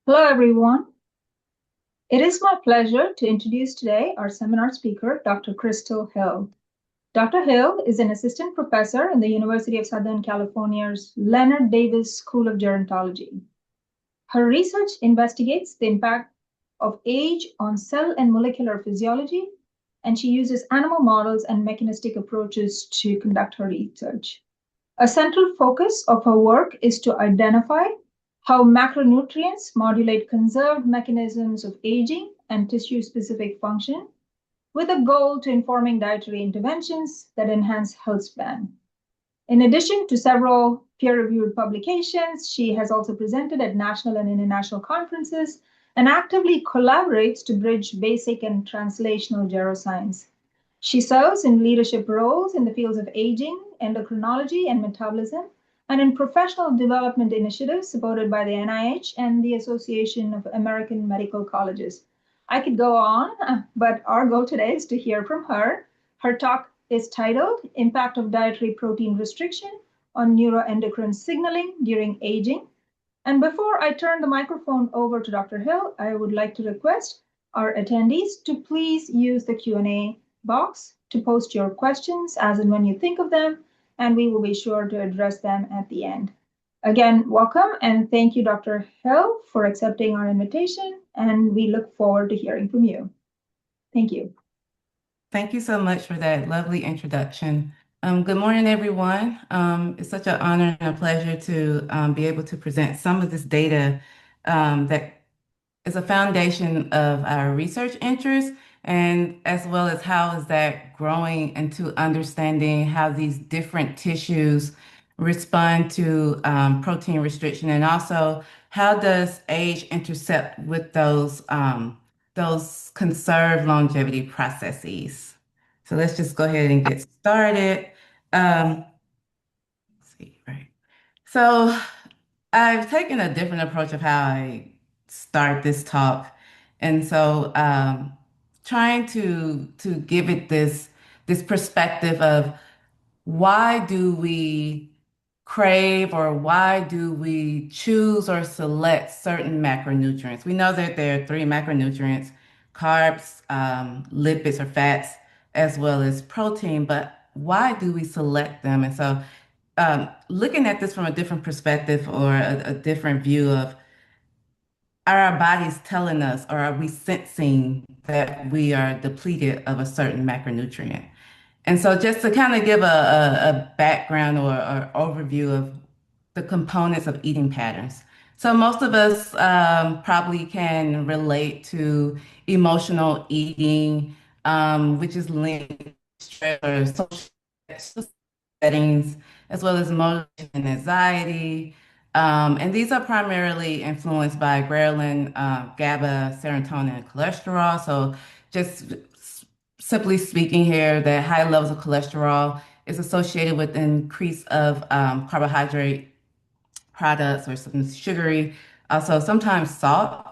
Hello, everyone. It is my pleasure to introduce today our seminar speaker, Dr. Cristal Hill. Dr. Hill is an assistant professor in the University of Southern California's Leonard Davis School of Gerontology. Her research investigates the impact of age on cell and molecular physiology, and she uses animal models and mechanistic approaches to conduct her research. A central focus of her work is to identify how macronutrients modulate conserved mechanisms of aging and tissue-specific function, with a goal to informing dietary interventions that enhance health span. In addition to several peer-reviewed publications, she has also presented at national and international conferences and actively collaborates to bridge basic and translational geroscience. She serves in leadership roles in the fields of aging, endocrinology, and metabolism, and in professional development initiatives supported by the NIH and the Association of American Medical Colleges. I could go on, but our goal today is to hear from her. Her talk is titled Impact of Dietary Protein Restriction on Neuroendocrine Signaling During Aging. And before I turn the microphone over to Dr. Hill, I would like to request our attendees to please use the Q&A box to post your questions as and when you think of them, and we will be sure to address them at the end. Again, welcome and thank you, Dr. Hill, for accepting our invitation, and we look forward to hearing from you. Thank you. Thank you so much for that lovely introduction. Good morning, everyone. It's such an honor and a pleasure to be able to present some of this data that is a foundation of our research interests, and as well as how is that growing into understanding how these different tissues respond to protein restriction, and also how does age intercept with those conserved longevity processes. So let's just go ahead and get started. Let's see, right. So I've taken a different approach of how I start this talk. And so trying to give it this perspective of why do we crave or why do we choose or select certain macronutrients? We know that there are three macronutrients, carbs, lipids or fats, as well as protein, but why do we select them? And so looking at this from a different perspective or a different view of, are our bodies telling us or are we sensing that we are depleted of a certain macronutrient? And so just to kind of give a background or overview of the components of eating patterns. So most of us probably can relate to emotional eating, which is linked to stress or social settings, as well as motivation and anxiety. And these are primarily influenced by ghrelin, GABA, serotonin, and cholesterol. So just simply speaking here, that high levels of cholesterol is associated with increase of carbohydrate products or some sugary, also sometimes salt.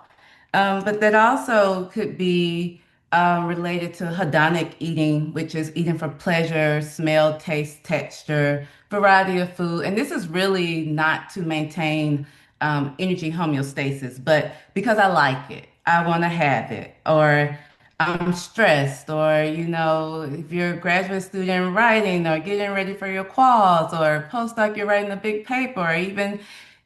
But that also could be related to hedonic eating, which is eating for pleasure, smell, taste, texture, variety of food. And this is really not to maintain energy homeostasis, but because I like it, I want to have it, or I'm stressed, or if you're a graduate student writing or getting ready for your quals or postdoc, you're writing a big paper, or even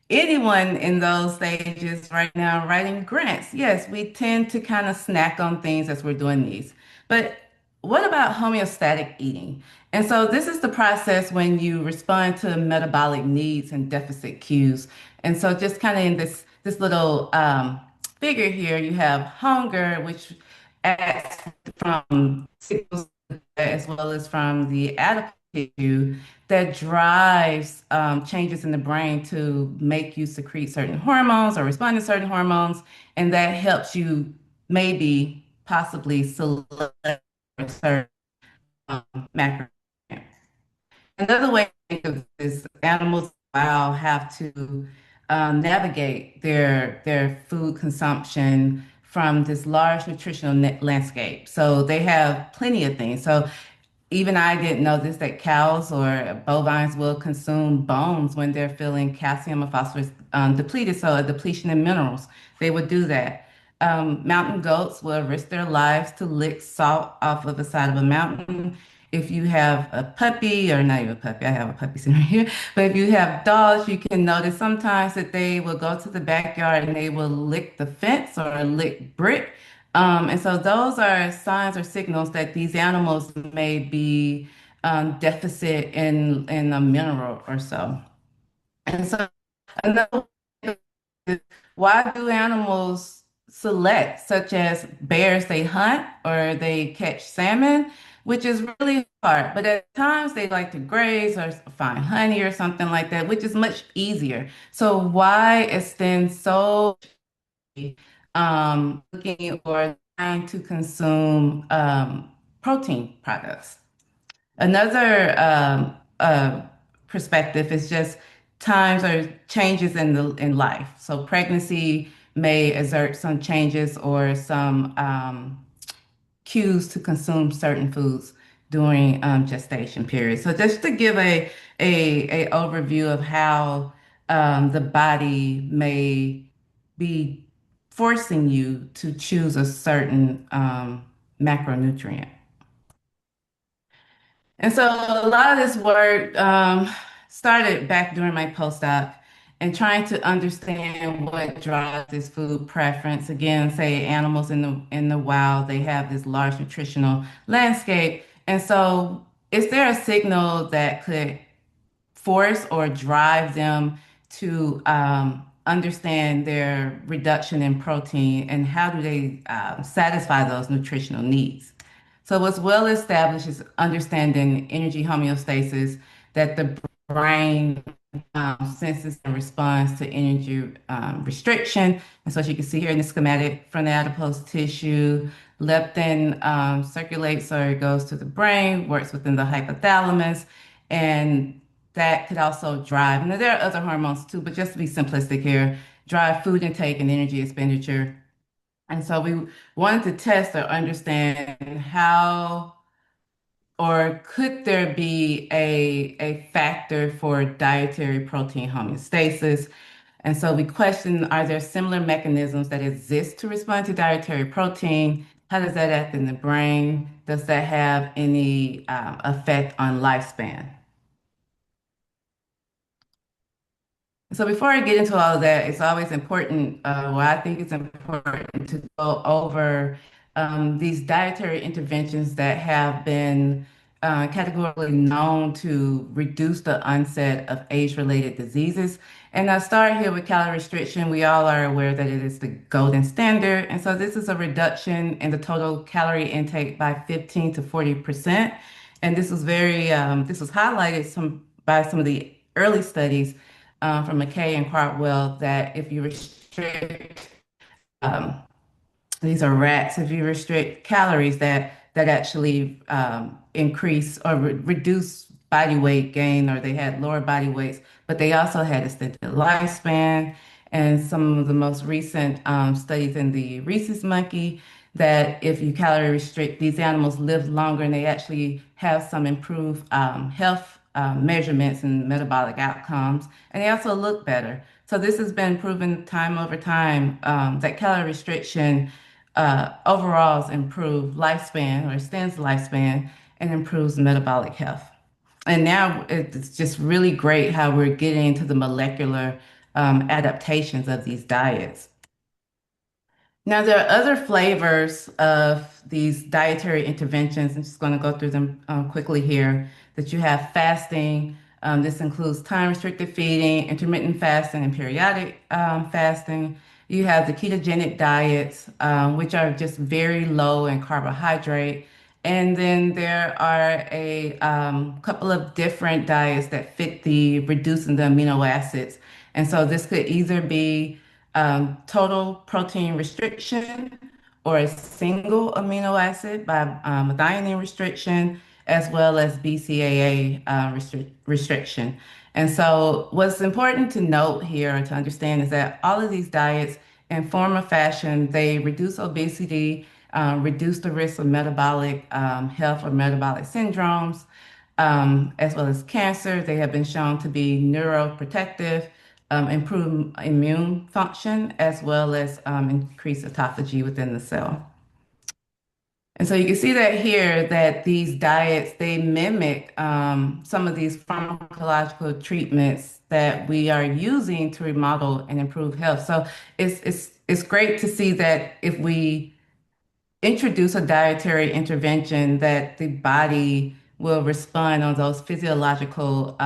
anyone in those stages right now writing grants. Yes, we tend to kind of snack on things as we're doing these. But what about homeostatic eating? And so this is the process when you respond to metabolic needs and deficit cues. And so just kind of in this little figure here, you have hunger, which acts from signals as well as from the adipose tissue that drives changes in the brain to make you secrete certain hormones or respond to certain hormones, and that helps you maybe possibly select certain macronutrients. Another way to think of this, animals wow have to navigate their food consumption from this large nutritional landscape. So they have plenty of things. So even I didn't know this, that cows or bovines will consume bones when they're feeling calcium or phosphorus depleted, so a depletion in minerals. They would do that. Mountain goats will risk their lives to lick salt off of the side of a mountain. If you have a puppy, or not even a puppy, I have a puppy sitting right here, but if you have dogs, you can notice sometimes that they will go to the backyard and they will lick the fence or lick brick. And so those are signs or signals that these animals may be deficit in a mineral or so. And so another way is, why do animals select, such as bears, they hunt or they catch salmon, which is really hard. But at times they like to graze or find honey or something like that, which is much easier. So why extend so looking or trying to consume protein products? Another perspective is just times or changes in life. So pregnancy may exert some changes or some cues to consume certain foods during gestation period. So just to give a overview of how the body may be forcing you to choose a certain macronutrient. And so a lot of this work started back during my postdoc and trying to understand what drives this food preference. Again, say animals in the wild, they have this large nutritional landscape. And so is there a signal that could force or drive them to understand their reduction in protein and how do they satisfy those nutritional needs? So what's well established is understanding energy homeostasis, that the brain senses and responds to energy restriction. And so as you can see here in the schematic, from the adipose tissue, leptin circulates or goes to the brain, works within the hypothalamus, and that could also drive, and there are other hormones too, but just to be simplistic here, drive food intake and energy expenditure. And so we wanted to test or understand how or could there be a factor for dietary protein homeostasis? And so we questioned, are there similar mechanisms that exist to respond to dietary protein? How does that act in the brain? Does that have any effect on lifespan? So before I get into all of that, it's always important, well, I think it's important to go over these dietary interventions that have been categorically known to reduce the onset of age-related diseases. And I'll start here with calorie restriction. We all are aware that it is the golden standard. And so this is a reduction in the total calorie intake by 15 to 40%. And this was this was highlighted by some of the early studies from McKay and Cartwell that if you restrict, um, these are rats, if you restrict calories, that actually increase or reduce body weight gain, or they had lower body weights, but they also had extended lifespan. And some of the most recent studies in the rhesus monkey that if you calorie restrict, these animals live longer and they actually have some improved health measurements and metabolic outcomes, and they also look better. So this has been proven time over time that calorie restriction overall improves lifespan or extends lifespan and improves metabolic health. And now it's just really great how we're getting into the molecular adaptations of these diets. Now, there are other flavors of these dietary interventions. I'm just going to go through them quickly here. That you have fasting. This includes time-restricted feeding, intermittent fasting, and periodic fasting. You have the ketogenic diets, which are just very low in carbohydrate. And then there are a couple of different diets that fit the reducing the amino acids. And so this could either be total protein restriction or a single amino acid by methionine restriction, as well as BCAA restriction. And so, what's important to note here to understand is that all of these diets, in form or fashion, they reduce obesity, reduce the risk of metabolic health or metabolic syndromes, as well as cancer. They have been shown to be neuroprotective, improve immune function, as well as increase autophagy within the cell. And so you can see that here that these diets, they mimic some of these pharmacological treatments that we are using to remodel and improve health. So it's great to see that if we introduce a dietary intervention, that the body will respond on those physiological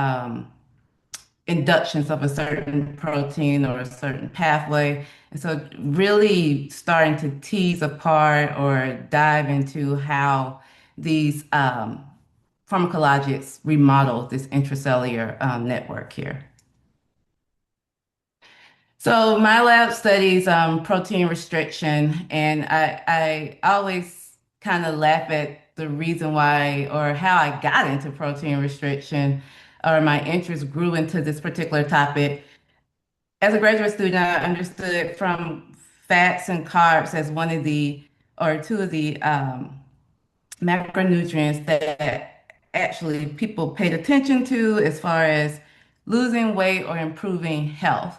inductions of a certain protein or a certain pathway. And so really starting to tease apart or dive into how these pharmacologics remodel this intracellular network here. So my lab studies protein restriction, and I always kind of laugh at the reason why or how I got into protein restriction or my interest grew into this particular topic. As a graduate student, I understood from fats and carbs as one of the or two of the macronutrients that actually people paid attention to as far as losing weight or improving health.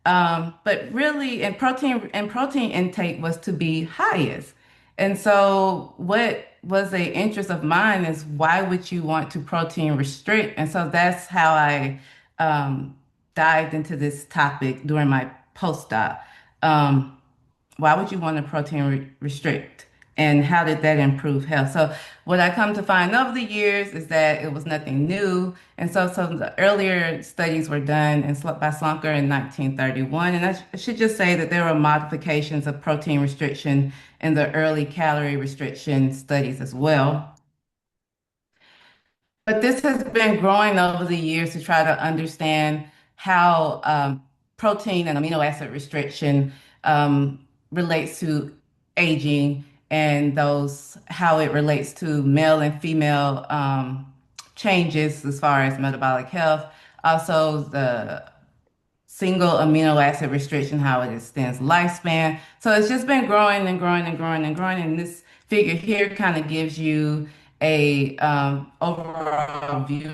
But really, and protein intake was to be highest. And so, what was a interest of mine is why would you want to protein restrict? And so that's how I dived into this topic during my postdoc. Um, why would you want to protein restrict? And how did that improve health? So what I come to find over the years is that it was nothing new. And so some of the earlier studies were done by Slunker in 1931. And I should just say that there were modifications of protein restriction in the early calorie restriction studies as well. But this has been growing over the years to try to understand how protein and amino acid restriction relates to aging and those how it relates to male and female changes as far as metabolic health. Also, the single amino acid restriction, how it extends lifespan. So it's just been growing and growing and growing and growing. And this figure here kind of gives you a overall view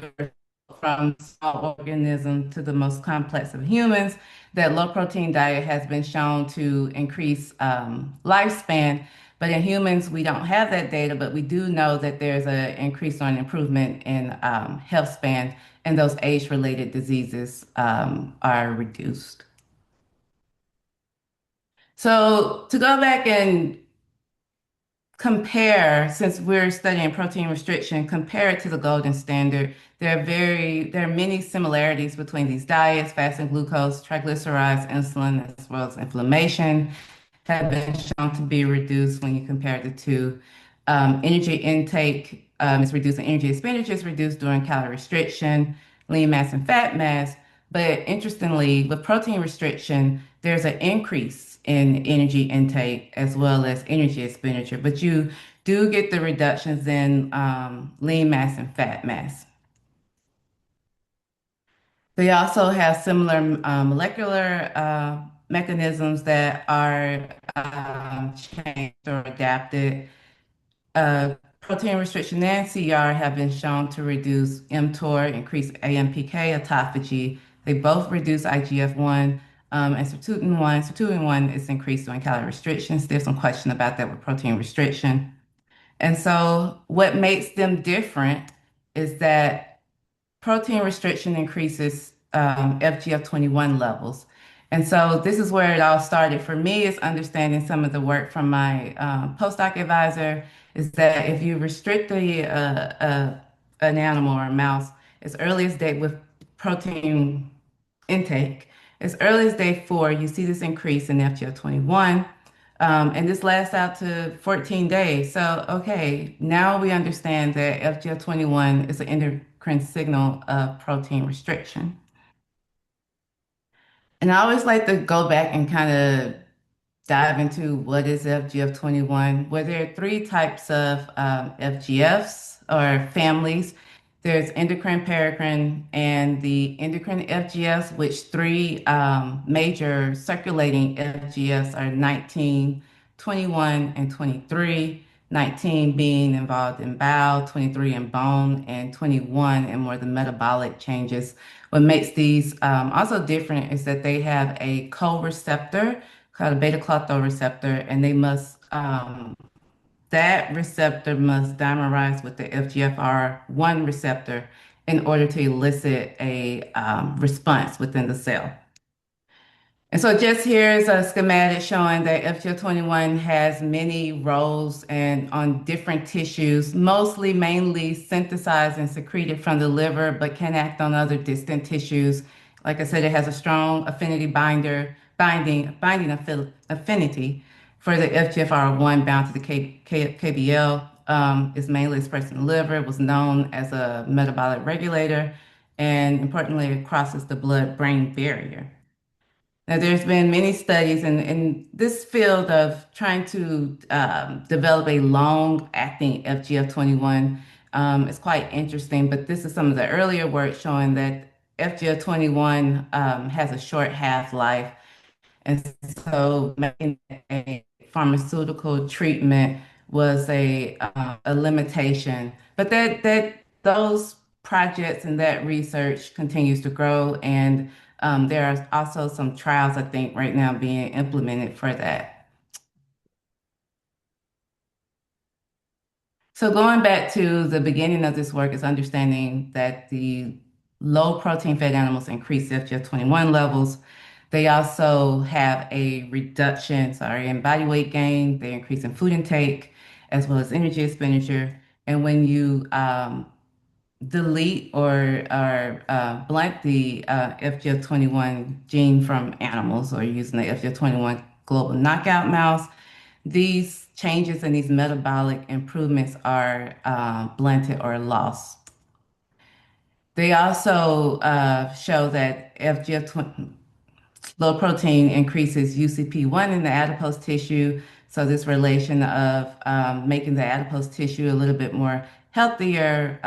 from small organism to the most complex of humans. That low protein diet has been shown to increase lifespan. But in humans, we don't have that data, but we do know that there's an increase or an improvement in health span, and those age-related diseases are reduced. So to go back and compare, since we're studying protein restriction, compare it to the golden standard. There are many similarities between these diets: fasting glucose, triglycerides, insulin, as well as inflammation have been shown to be reduced when you compare the two. Energy intake is reduced, and energy expenditure is reduced during calorie restriction, lean mass and fat mass. But interestingly, with protein restriction, there's an increase in energy intake as well as energy expenditure, but you do get the reductions in lean mass and fat mass. They also have similar molecular mechanisms that are changed or adapted. Protein restriction and CR have been shown to reduce mTOR, increase AMPK, autophagy. They both reduce IGF-1 and sirtuin-1. Sirtuin-1 is increased during calorie restrictions. There's some question about that with protein restriction. And so what makes them different is that protein restriction increases FGF21 levels. And so this is where it all started for me, is understanding some of the work from my postdoc advisor, is that if you restrict an animal or a mouse as early as day with protein intake, as early as day 4, you see this increase in FGF21. And this lasts out to 14 days. So, okay, now we understand that FGF21 is an endocrine signal of protein restriction. And I always like to go back and kind of dive into what is FGF21. Well, there are three types of FGFs or families. There's endocrine, paracrine, and the endocrine FGFs, which three major circulating FGFs are 19, 21 and 23, 19 being involved in bowel, 23 in bone, and 21 in more the metabolic changes. What makes these also different is that they have a co-receptor called a beta-klotho receptor, and that receptor must dimerize with the FGFR1 receptor in order to elicit a response within the cell. And so just here is a schematic showing that FGF21 has many roles and on different tissues, mostly mainly synthesized and secreted from the liver, but can act on other distant tissues. Like I said, it has a strong affinity affinity for the FGFR1 bound to the KBL. Is mainly expressed in the liver. It was known as a metabolic regulator, and importantly, it crosses the blood-brain barrier. Now, there's been many studies in this field of trying to develop a long-acting FGF21. It's quite interesting, but this is some of the earlier work showing that FGF21 has a short half-life. And so making a pharmaceutical treatment was a limitation. But that those projects and that research continues to grow, and there are also some trials, I think, right now being implemented for that. So going back to the beginning of this work is understanding that the low protein fed animals increase FGF21 levels. They also have a reduction, in body weight gain. They increase in food intake as well as energy expenditure. And when you delete or blunt the FGF21 gene from animals or using the FGF21 global knockout mouse, these changes and these metabolic improvements are blunted or lost. They also show that FGF20 low protein increases UCP1 in the adipose tissue. So this relation of making the adipose tissue a little bit more healthier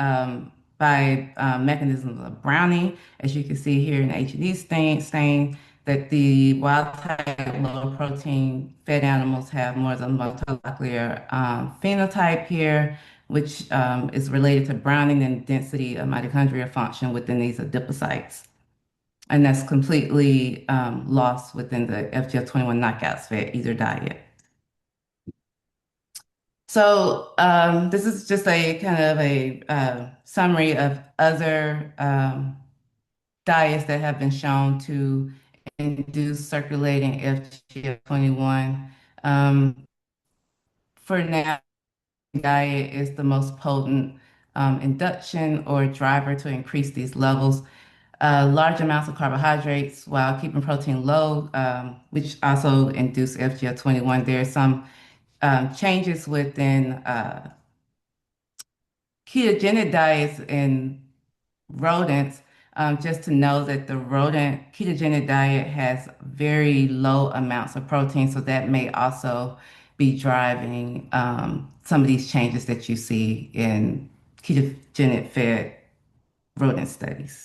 by mechanisms of browning, as you can see here in H&E stain, that the wild type low protein fed animals have more of the multilocular phenotype here, which is related to browning and density of mitochondrial function within these adipocytes. And that's completely lost within the FGF21 knockouts fed either diet. So this is just a kind of a summary of other diets that have been shown to induce circulating FGF21. For now, diet is the most potent induction or driver to increase these levels. Large amounts of carbohydrates while keeping protein low, which also induce FGF21. There are some changes within ketogenic diets in rodents, just to know that the rodent ketogenic diet has very low amounts of protein, so that may also be driving some of these changes that you see in ketogenic fed rodent studies.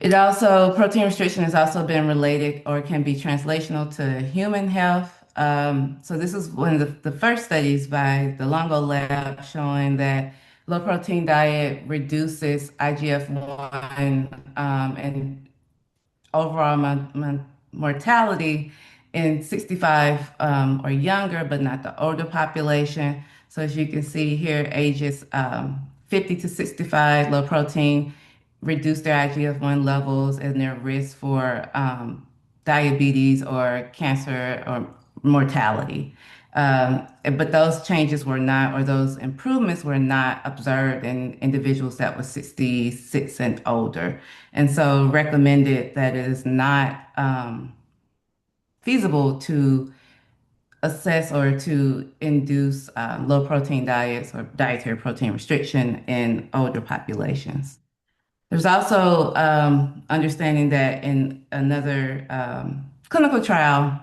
Protein restriction has also been related or can be translational to human health. So this is one of the first studies by the Longo lab showing that low protein diet reduces IGF-1 and overall mortality in 65 or younger, but not the older population. So as you can see here, ages 50 to 65, low protein reduce their IGF-1 levels and their risk for diabetes or cancer or mortality. But those changes were not, or those improvements were not observed in individuals that were 66 and older. And so recommended that it is not feasible to assess or to induce low protein diets or dietary protein restriction in older populations. There's also understanding that in another clinical trial,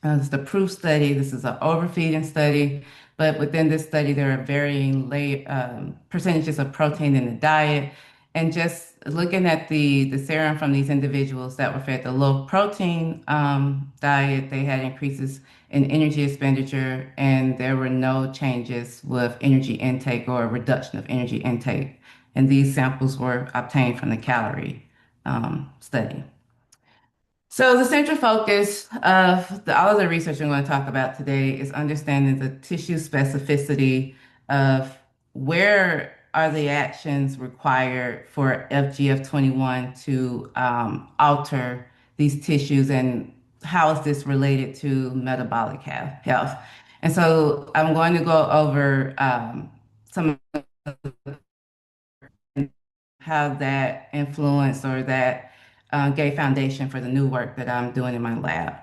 it's the proof study. This is an overfeeding study, but within this study, there are varying percentages of protein in the diet. And just looking at the serum from these individuals that were fed the low protein diet, they had increases in energy expenditure, and there were no changes with energy intake or a reduction of energy intake. And these samples were obtained from the calorie study. So the central focus of all of the research I'm going to talk about today is understanding the tissue specificity of where are the actions required for FGF21 to alter these tissues and how is this related to metabolic health. And so I'm going to go over some of how that influenced or that gave foundation for the new work that I'm doing in my lab.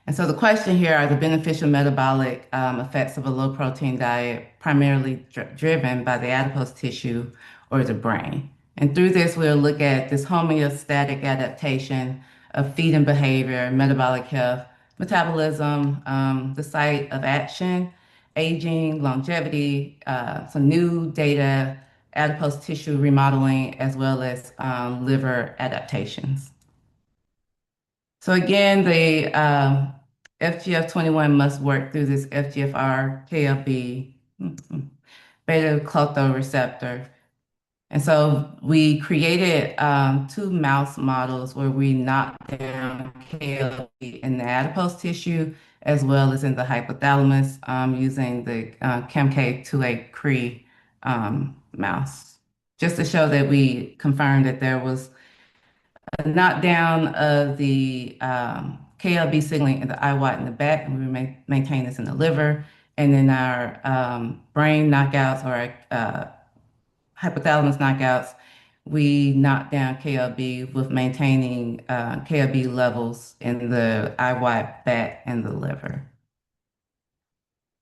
And so the question here are the beneficial metabolic effects of a low protein diet primarily driven by the adipose tissue or the brain. And through this, we'll look at this homeostatic adaptation of feeding behavior, metabolic health, metabolism, the site of action, aging, longevity, some new data, adipose tissue remodeling, as well as liver adaptations. So again, the FGF21 must work through this FGFR KLB beta klotho receptor. And so we created two mouse models where we knocked down KLB in the adipose tissue as well as in the hypothalamus using the CAMK2A Cree mouse, just to show that we confirmed that there was a knockdown of the KLB signaling in the IWAT in the back, and we maintain this in the liver. And then our brain knockouts or hypothalamus knockouts, we knock down KLB with maintaining KLB levels in the IWAT back and the liver.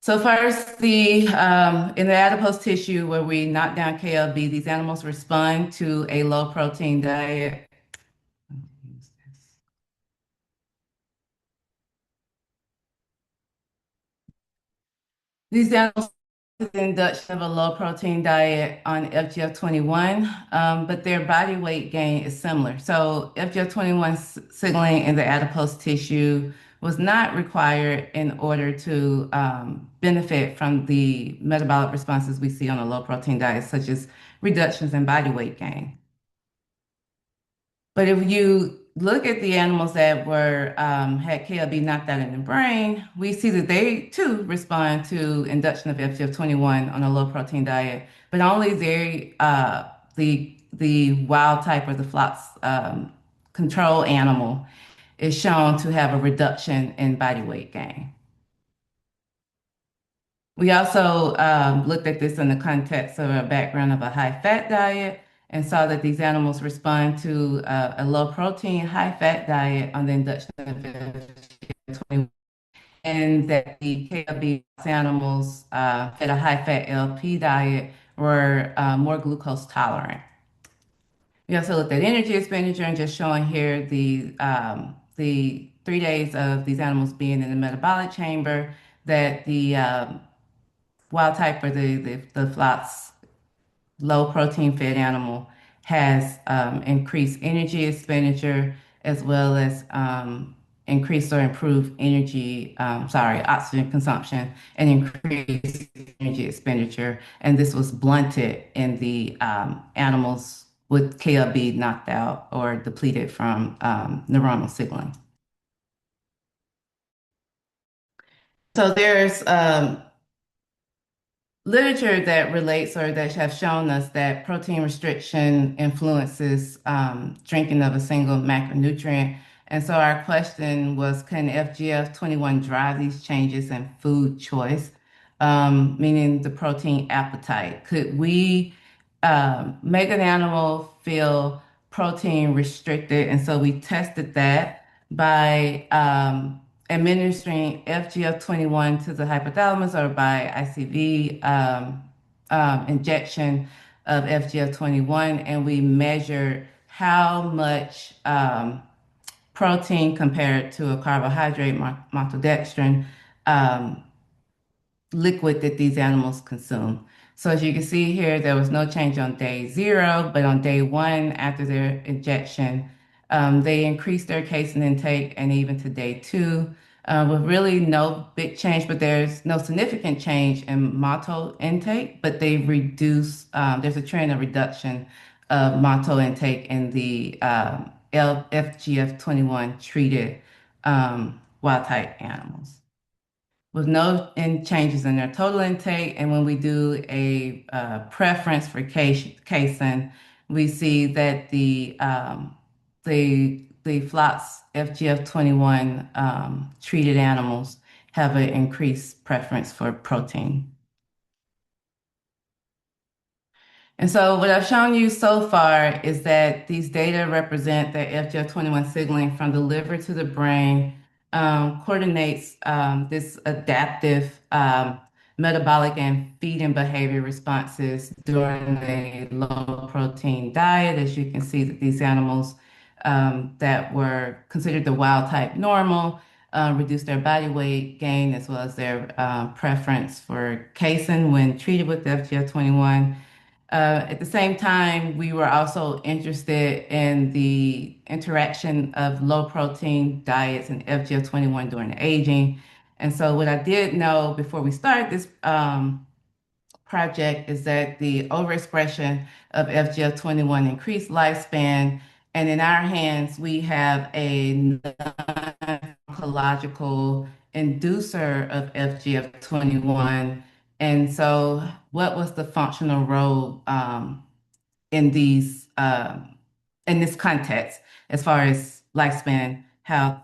So first, in the adipose tissue where we knock down KLB, these animals respond to a low protein diet. These animals the induction of a low protein diet on FGF21, but their body weight gain is similar. So FGF21 signaling in the adipose tissue was not required in order to benefit from the metabolic responses we see on a low protein diet, such as reductions in body weight gain. But if you look at the animals that were had KLB knocked out in the brain, we see that they too respond to induction of FGF21 on a low protein diet, but only the wild type or the flock's control animal is shown to have a reduction in body weight gain. We also looked at this in the context of a background of a high-fat diet and saw that these animals respond to a low-protein, high-fat diet on the induction of FGF21, and that the KLB animals fed a high-fat LP diet were more glucose tolerant. We also looked at energy expenditure and just showing here the 3 days of these animals being in the metabolic chamber, that the wild type or the flock's low protein fed animal has increased energy expenditure as well as increased or improved oxygen consumption and increased energy expenditure. And this was blunted in the animals with KLB knocked out or depleted from neuronal signaling. So there's literature that relates or that have shown us that protein restriction influences drinking of a single macronutrient. And so our question was, can FGF21 drive these changes in food choice, meaning the protein appetite? Could we make an animal feel protein restricted? And so we tested that by administering FGF21 to the hypothalamus or by ICV injection of FGF21, and we measured how much protein compared to a carbohydrate, maltodextrin, liquid that these animals consume. So as you can see here, there was no change on day 0, but on day 1 after their injection, they increased their casein intake, and even to day 2, with really no big change, but there's no significant change in maltol intake, but they reduce, there's a trend of reduction of maltol intake in the FGF21 treated wild type animals with no changes in their total intake. And when we do a preference for casein, we see that the FLOX FGF21 treated animals have an increased preference for protein. And so what I've shown you so far is that these data represent that FGF21 signaling from the liver to the brain coordinates this adaptive metabolic and feeding behavior responses during a low protein diet. As you can see that these animals that were considered the wild type normal reduced their body weight gain as well as their preference for casein when treated with FGF21. At the same time, we were also interested in the interaction of low protein diets and FGF21 during aging. And so, what I did know before we started this project is that the overexpression of FGF21 increased lifespan. And in our hands, we have a non-oncological inducer of FGF21. And so, what was the functional role in these in this context as far as lifespan, how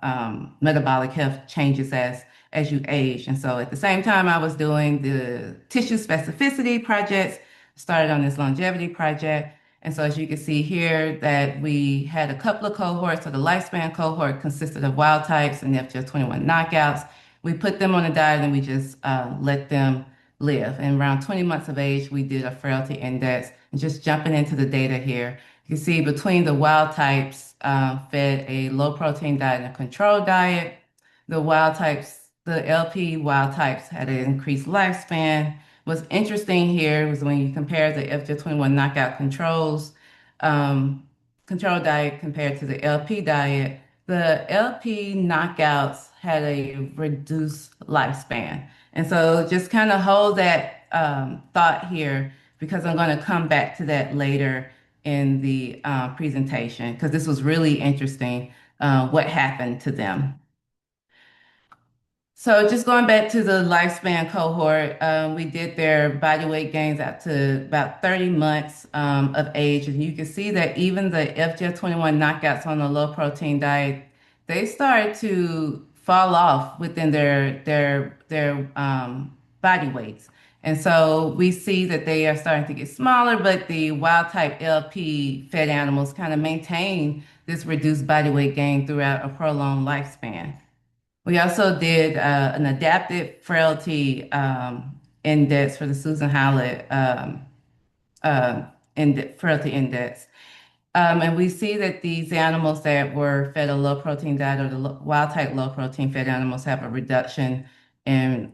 metabolic health changes as you age? And so, at the same time, I was doing the tissue specificity projects, started on this longevity project. And so, as you can see here, that we had a couple of cohorts. So the lifespan cohort consisted of wild types and FGF21 knockouts. We put them on a diet and we just let them live. And around 20 months of age, we did a frailty index. And just jumping into the data here, you can see between the wild types fed a low protein diet and a control diet. The wild types, the LP wild types had an increased lifespan. What's interesting here was when you compare the FGF21 knockout control diet compared to the LP diet, the LP knockouts had a reduced lifespan. And so just kind of hold that thought here because I'm going to come back to that later in the presentation because this was really interesting what happened to them. So just going back to the lifespan cohort, we did their body weight gains out to about 30 months of age. And you can see that even the FGF21 knockouts on the low protein diet, they start to fall off within their body weights. And so we see that they are starting to get smaller, but the wild type LP fed animals kind of maintain this reduced body weight gain throughout a prolonged lifespan. We also did an adapted frailty index for the Susan Howlett frailty index. And we see that these animals that were fed a low protein diet or the wild type low protein fed animals have a reduction in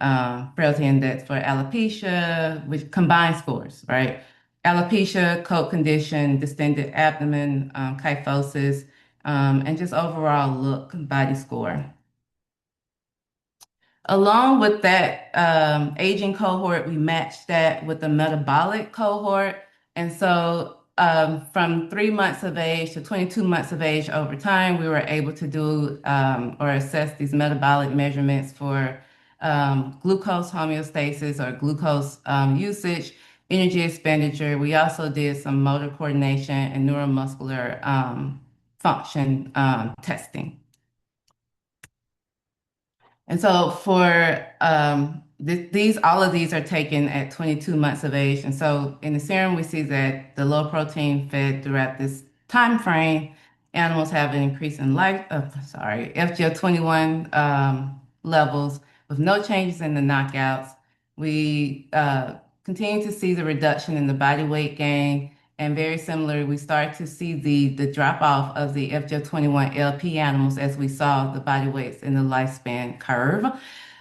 frailty index for alopecia, which combined scores, right? Alopecia, coat condition, distended abdomen, kyphosis, and just overall look body score. Along with that aging cohort, we matched that with the metabolic cohort. And so from 3 months of age to 22 months of age over time, we were able to do or assess these metabolic measurements for glucose homeostasis or glucose usage, energy expenditure. We also did some motor coordination and neuromuscular function testing. And so for all of these are taken at 22 months of age. And so in the serum, we see that the low protein fed throughout this time frame, animals have an increase in FGF21 levels with no changes in the knockouts. We continue to see the reduction in the body weight gain. And very similar, we start to see the drop off of the FGF21 LP animals as we saw the body weights in the lifespan curve.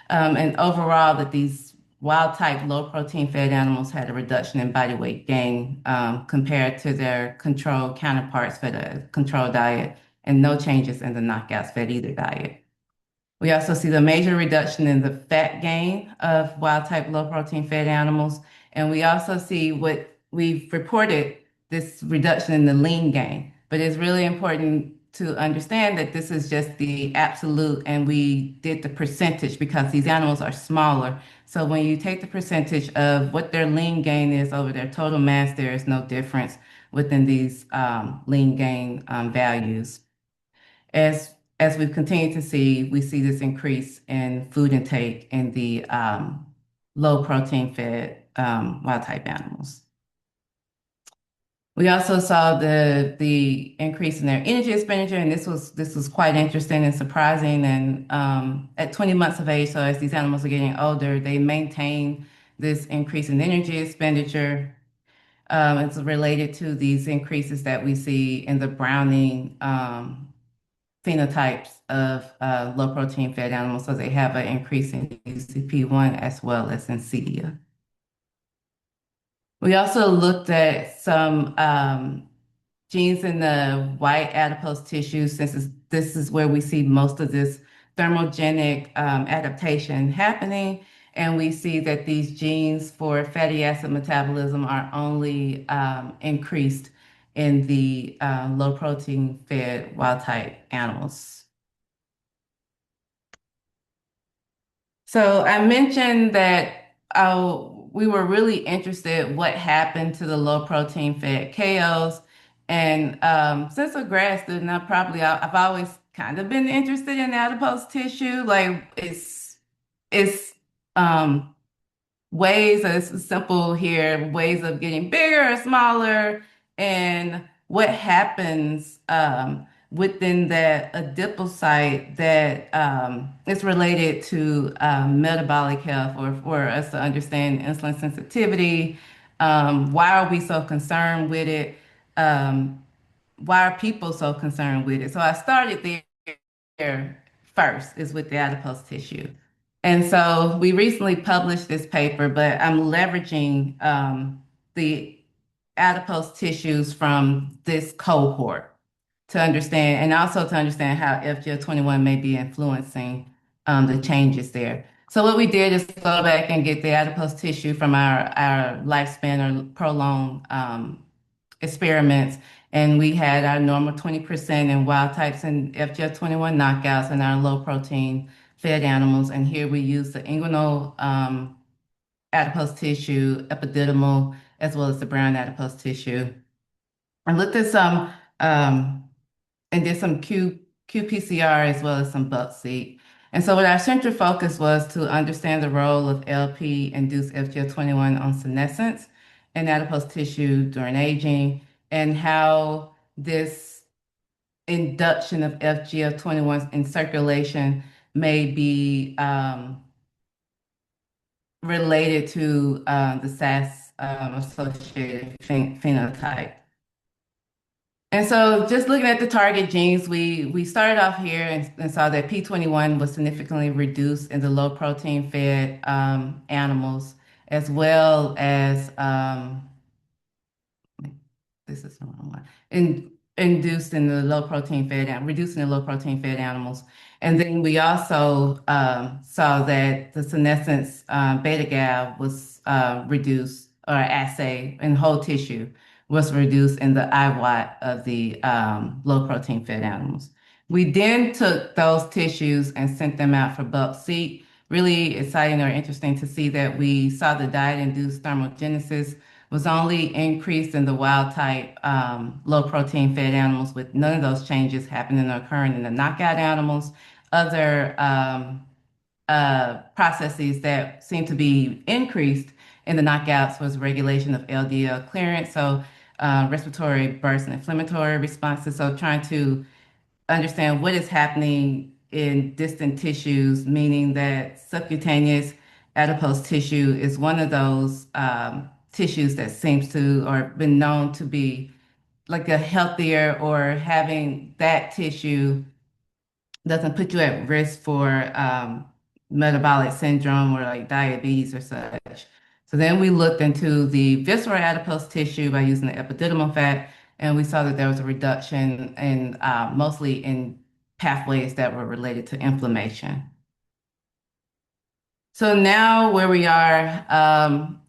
And overall, that these wild type low protein fed animals had a reduction in body weight gain compared to their control counterparts fed a control diet, and no changes in the knockouts fed either diet. We also see the major reduction in the fat gain of wild type low protein fed animals. And we also see what we've reported this reduction in the lean gain. But it's really important to understand that this is just the absolute, and we did the percentage because these animals are smaller. So when you take the percentage of what their lean gain is over their total mass, there is no difference within these lean gain values. As we've continued to see, we see this increase in food intake in the low protein fed wild type animals. We also saw the increase in their energy expenditure, and this was quite interesting and surprising. And at 20 months of age, so as these animals are getting older, they maintain this increase in energy expenditure. It's related to these increases that we see in the browning phenotypes of low protein fed animals. So they have an increase in UCP1 as well as in CEA. We also looked at some genes in the white adipose tissue, since this is where we see most of this thermogenic adaptation happening. And we see that these genes for fatty acid metabolism are only increased in the low protein fed wild type animals. So I mentioned that we were really interested what happened to the low protein fed KOs. And since a grad student, I've always kind of been interested in adipose tissue. Like it's um, ways, it's simple here, ways of getting bigger or smaller, and what happens within that adipocyte that is related to metabolic health, or for us to understand insulin sensitivity. Why are we so concerned with it? Um, why are people so concerned with it? So I started there first, is with the adipose tissue. And so we recently published this paper, but I'm leveraging the adipose tissues from this cohort to understand, and also to understand how FGF21 may be influencing the changes there. So what we did is go back and get the adipose tissue from our lifespan or prolonged experiments, and we had our normal 20% in wild types and FGF21 knockouts in our low protein fed animals. And here we use the inguinal adipose tissue, epididymal, as well as the brown adipose tissue. I looked at some and did some qPCR as well as some buck-seq. And so what our central focus was to understand the role of LP-induced FGF21 on senescence and adipose tissue during aging, and how this induction of FGF21 in circulation may be related to the SAS associated phenotype. And so just looking at the target genes, we started off here and saw that P21 was significantly reduced in the low protein fed animals, as well as this is the wrong one. Induced in the low protein fed and reducing the low protein fed animals. And then we also saw that the senescence beta gal was reduced, or assay in whole tissue was reduced in the IWAT of the low protein fed animals. We then took those tissues and sent them out for buck-seq. Really exciting or interesting to see that we saw the diet-induced thermogenesis was only increased in the wild type low protein fed animals, with none of those changes happening or occurring in the knockout animals. Other processes that seem to be increased in the knockouts was regulation of LDL clearance, so respiratory burst and inflammatory responses. So trying to understand what is happening in distant tissues, meaning that subcutaneous adipose tissue is one of those tissues that seems to, or been known to be like a healthier, or having that tissue doesn't put you at risk for metabolic syndrome or like diabetes or such. So then we looked into the visceral adipose tissue by using the epididymal fat, and we saw that there was a reduction in mostly in pathways that were related to inflammation. So now where we are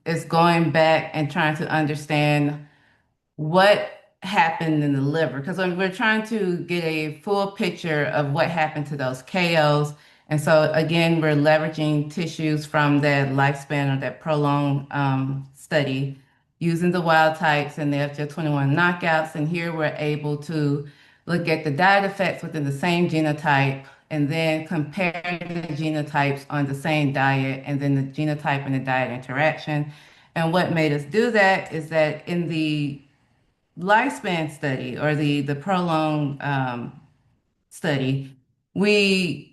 is going back and trying to understand what happened in the liver because we're trying to get a full picture of what happened to those KOs. And so again, we're leveraging tissues from that lifespan or that prolonged study using the wild types and the FGF21 knockouts. And here we're able to look at the diet effects within the same genotype and then compare the genotypes on the same diet and then the genotype and the diet interaction. And what made us do that is that in the lifespan study or the prolonged study, we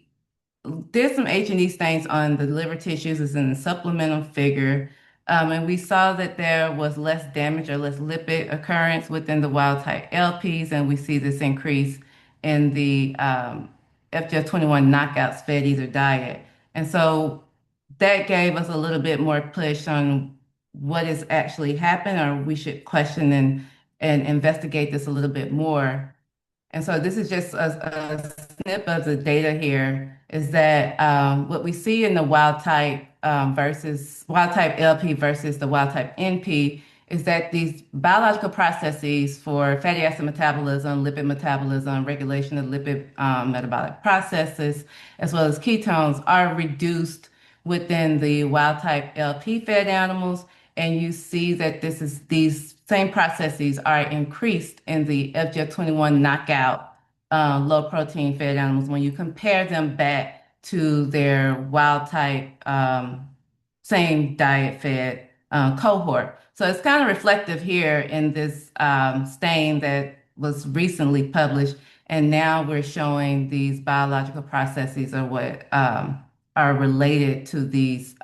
did some H&E stains on the liver tissues as in the supplemental figure, and we saw that there was less damage or less lipid occurrence within the wild type LPs, and we see this increase in the FGF21 knockouts fed either diet. And so that gave us a little bit more push on what is actually happened, or we should question and investigate this a little bit more. And so this is just a snip of the data here is that what we see in the wild type versus wild type LP versus the wild type NP is that these biological processes for fatty acid metabolism, lipid metabolism, regulation of lipid metabolic processes, as well as ketones are reduced within the wild type LP fed animals. And you see that these same processes are increased in the FGF21 knockout low protein fed animals when you compare them back to their wild type same diet fed cohort. So it's kind of reflective here in this stain that was recently published, and now we're showing these biological processes are what are related to these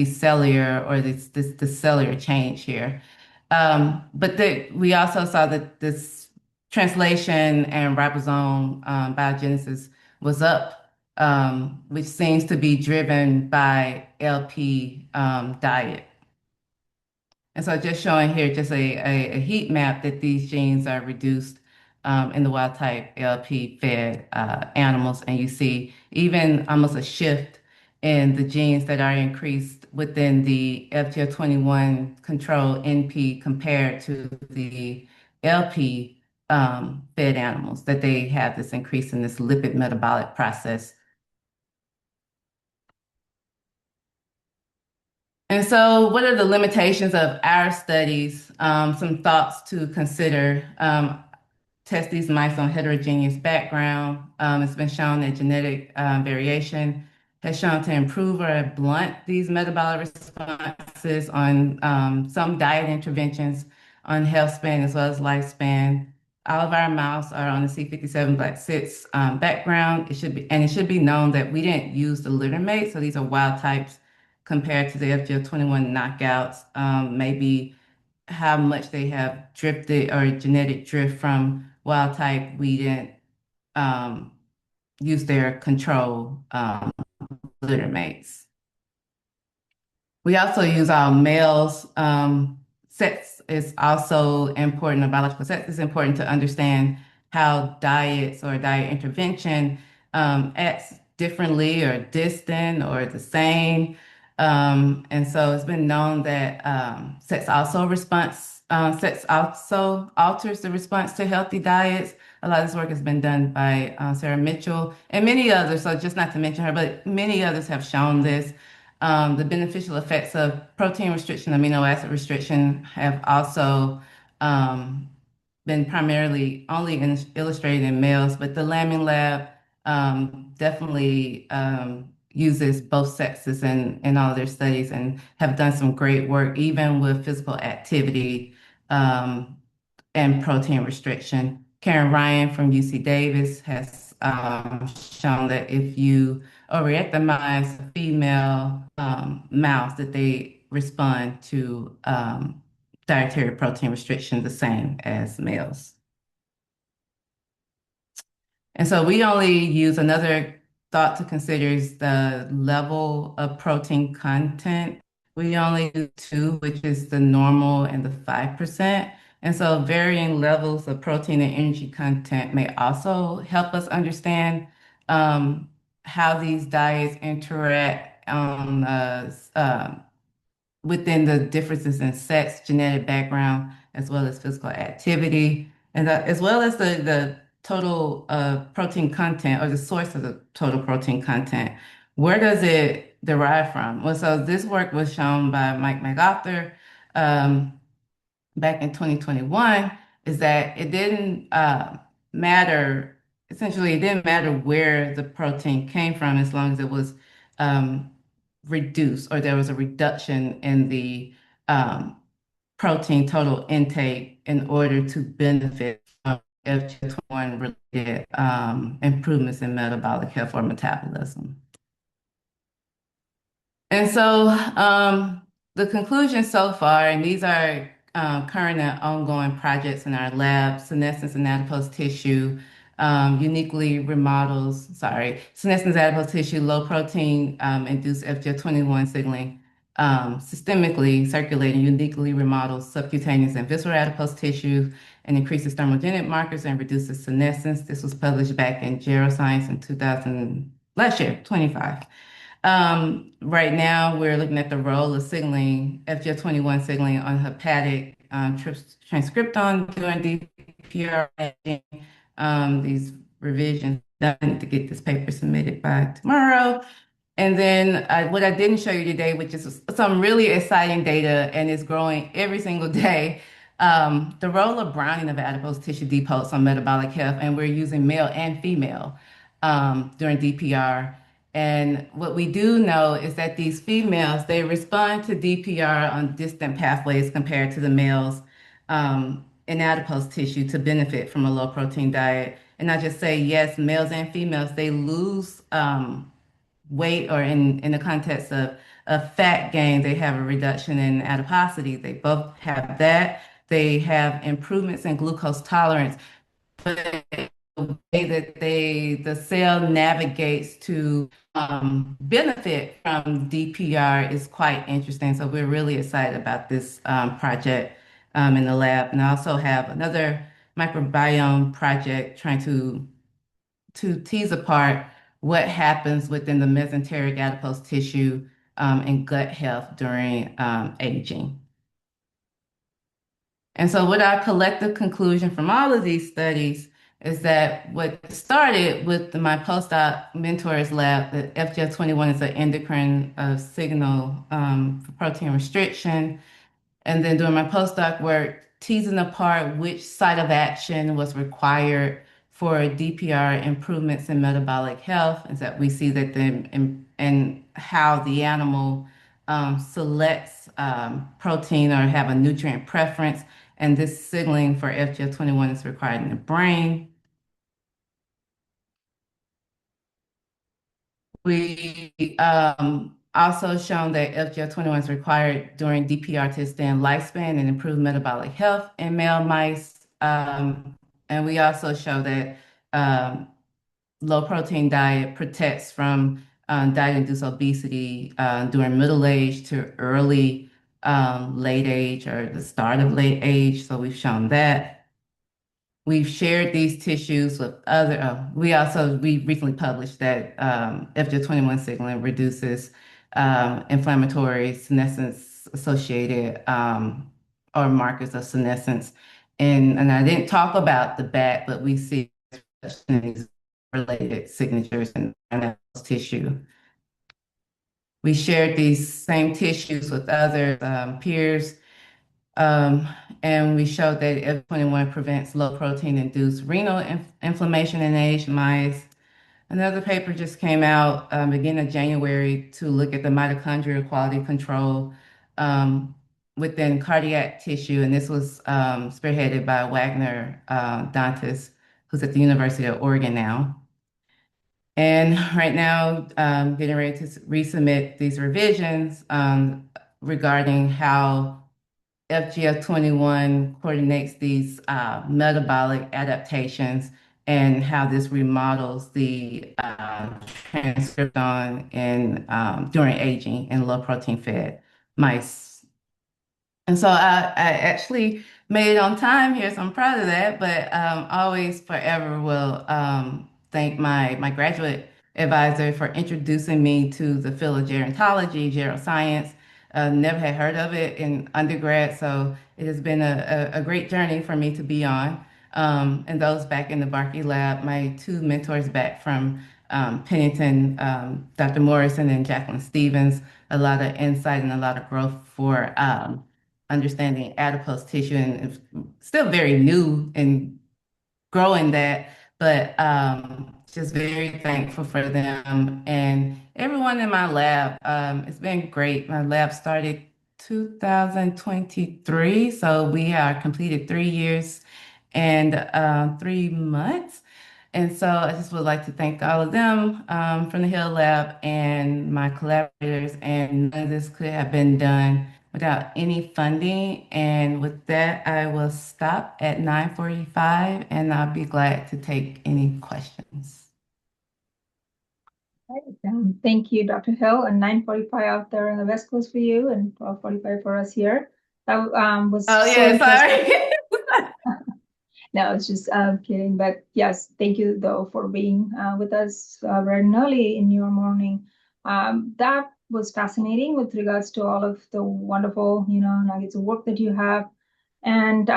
cellular or the cellular change here. We also saw that this translation and ribosome biogenesis was up, which seems to be driven by LP diet. And so just showing here just a heat map that these genes are reduced in the wild type LP fed animals. And you see even almost a shift in the genes that are increased within the FGF21 control NP compared to the LP fed animals, that they have this increase in this lipid metabolic process. And so, what are the limitations of our studies? Some thoughts to consider. Test these mice on heterogeneous background. It's been shown that genetic variation has shown to improve or blunt these metabolic responses on some diet interventions on health span as well as lifespan. All of our mouse are on the C57 Black 6 background. It should be known that we didn't use the litter mate, so these are wild types compared to the FGF21 knockouts, maybe how much they have drifted or genetic drift from wild type. We didn't use their control litter mates. We also use our males. Sex is also important, or biological sex is important to understand how diets or diet intervention acts differently or distant or the same. And so it's been known that sex also alters the response to healthy diets. A lot of this work has been done by Sarah Mitchell and many others. So just not to mention her, but many others have shown this. The beneficial effects of protein restriction, amino acid restriction have also been primarily only illustrated in males, but the Lambing Lab definitely uses both sexes in all of their studies and have done some great work, even with physical activity and protein restriction. Karen Ryan from UC Davis has shown that if you overrectamize a female mouse, that they respond to dietary protein restriction the same as males. And so we only use another thought to consider is the level of protein content. We only do two, which is the normal and the 5%. And so varying levels of protein and energy content may also help us understand um, how these diets interact on within the differences in sex, genetic background, as well as physical activity, and as well as the total protein content or the source of the total protein content. Where does it derive from? Well, so this work was shown by Mike MacArthur um, back in 2021, is that it didn't matter, essentially, it didn't matter where the protein came from as long as it was um, reduced or there was a reduction in the um, protein total intake in order to benefit from FGF21 related improvements in metabolic health or metabolism. And so the conclusion so far, and these are current and ongoing projects in our lab, senescence and adipose tissue senescence adipose tissue, low protein induced FGF21 signaling, systemically circulating, uniquely remodels subcutaneous and visceral adipose tissue and increases thermogenic markers and reduces senescence. This was published back in Geroscience in 2000, last year, 25. Right now, we're looking at the role of signaling, FGF21 signaling on hepatic transcriptome during DPR. These revisions, I need to get this paper submitted by tomorrow. And then what I didn't show you today, which is some really exciting data and it's growing every single day, the role of browning of adipose tissue depots on metabolic health. And we're using male and female during DPR. And what we do know is that these females, they respond to DPR on distant pathways compared to the males in adipose tissue to benefit from a low protein diet. And I just say, yes, males and females, they lose weight or in the context of fat gain, they have a reduction in adiposity. They both have that. They have improvements in glucose tolerance. But the way that the cell navigates to benefit from DPR is quite interesting. So we're really excited about this project in the lab. And I also have another microbiome project trying to tease apart what happens within the mesenteric adipose tissue and gut health during aging. And so what our collective conclusion from all of these studies is that what started with my postdoc mentors lab, that FGF21 is an endocrine signal for protein restriction. And then doing my postdoc work, teasing apart which site of action was required for DPR improvements in metabolic health, is that we see that and how the animal selects protein or have a nutrient preference, and this signaling for FGF21 is required in the brain. We also shown that FGF21 is required during DPR to extend lifespan and improve metabolic health in male mice. And we also show that low protein diet protects from diet-induced obesity during middle age to early late age or the start of late age. So we've shown that. We've shared these tissues with other, we recently published that FGF21 signaling reduces inflammatory senescence associated or markers of senescence. And I didn't talk about the bat, but we see these related signatures in tissue. We shared these same tissues with other peers. And we showed that F21 prevents low protein induced renal inflammation in aged mice. Another paper just came out beginning of January to look at the mitochondrial quality control within cardiac tissue. And this was spearheaded by Wagner Dantas, who's at the University of Oregon now. And right now, getting ready to resubmit these revisions regarding how FGF21 coordinates these metabolic adaptations and how this remodels the transcriptome in during aging in low protein fed mice. And so I actually made it on time here, so I'm proud of that. But always forever will thank my graduate advisor for introducing me to the field of gerontology, geroscience. Never had heard of it in undergrad, so it has been a great journey for me to be on. And those back in the Barkey lab, my two mentors back from Pennington, Dr. Morrison and Jacqueline Stevens, a lot of insight and a lot of growth for understanding adipose tissue, and it's still very new and growing that, but just very thankful for them and everyone in my lab. It's been great. My lab started 2023, so we are completed 3 years and 3 months. And so I just would like to thank all of them from the Hill Lab and my collaborators. And none of this could have been done without any funding. And with that, I will stop at 9:45 and I'll be glad to take any questions. Right. Thank you, Dr. Hill, and 9:45 out there on the West Coast for you and 12:45 for us here. That was Oh, so yeah, interesting. sorry. No, it's just kidding. But yes, thank you though for being with us very early in your morning. That was fascinating with regards to all of the wonderful, nuggets of work that you have. And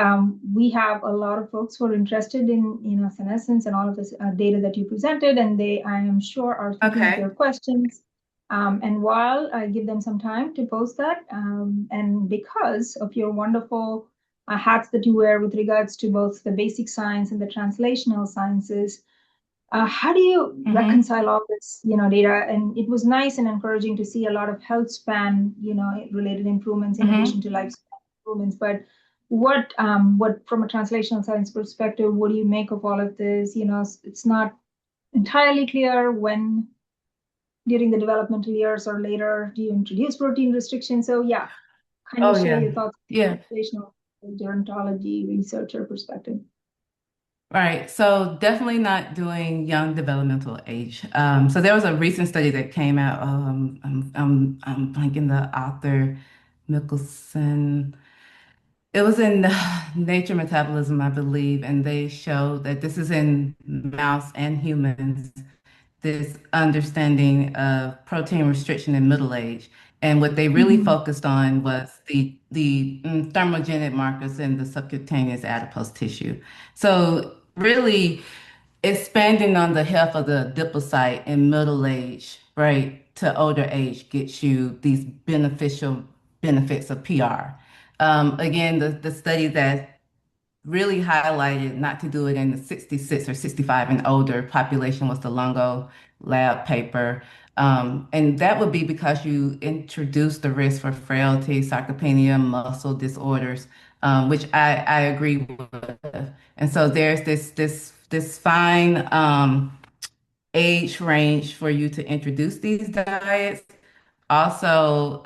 we have a lot of folks who are interested in, senescence and all of this data that you presented, and they, I am sure, are thinking of their Okay. questions. And while I give them some time to post that, and because of your wonderful hats that you wear with regards to both the basic science and the translational sciences. How do you Mm-hmm. reconcile all this, data? And it was nice and encouraging to see a lot of health span, related improvements in addition Mm-hmm. to lifespan improvements. But what from a translational science perspective, what do you make of all of this? It's not entirely clear when during the developmental years or later do you introduce protein restriction. So yeah, kindly Oh, share yeah. your thoughts from Yeah. a translational gerontology researcher perspective. Right. So definitely not doing young developmental age. So there was a recent study that came out. I'm blanking the author, Mickelson. It was in Nature Metabolism, I believe, and they showed that this is in mouse and humans, this understanding of protein restriction in middle age. And what they really Mhm. focused on was the thermogenic markers in the subcutaneous adipose tissue. So really expanding on the health of the adipocyte in middle age, right, to older age gets you these beneficial benefits of PR. Again, the study that really highlighted not to do it in the 66 or 65 and older population was the Longo lab paper. And that would be because you introduce the risk for frailty, sarcopenia, muscle disorders, which I agree with. And so there's this fine age range for you to introduce these diets. Also,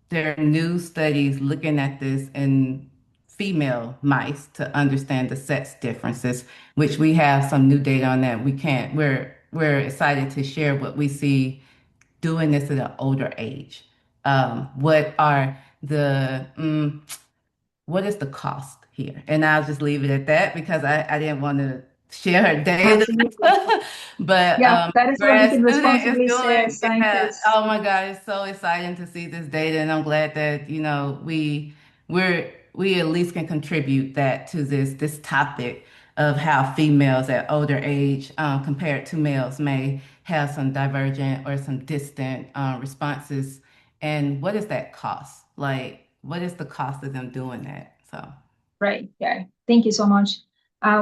there are new studies looking at this in female mice to understand the sex differences, which we have some new data on that. We're excited to share what we see doing this at an older age. What are what is the cost here? And I'll just leave it at that because I didn't want to share her data. Absolutely. But Yeah, that is what we grad can student is responsibly say as doing, yeah, scientists. oh my God, it's so exciting to see this data. And I'm glad that, we at least can contribute that to this topic of how females at older age compared to males may have some divergent or some distant responses. And what is that cost? Like, what is the cost of them doing that? So, Right. Yeah. Thank you so much.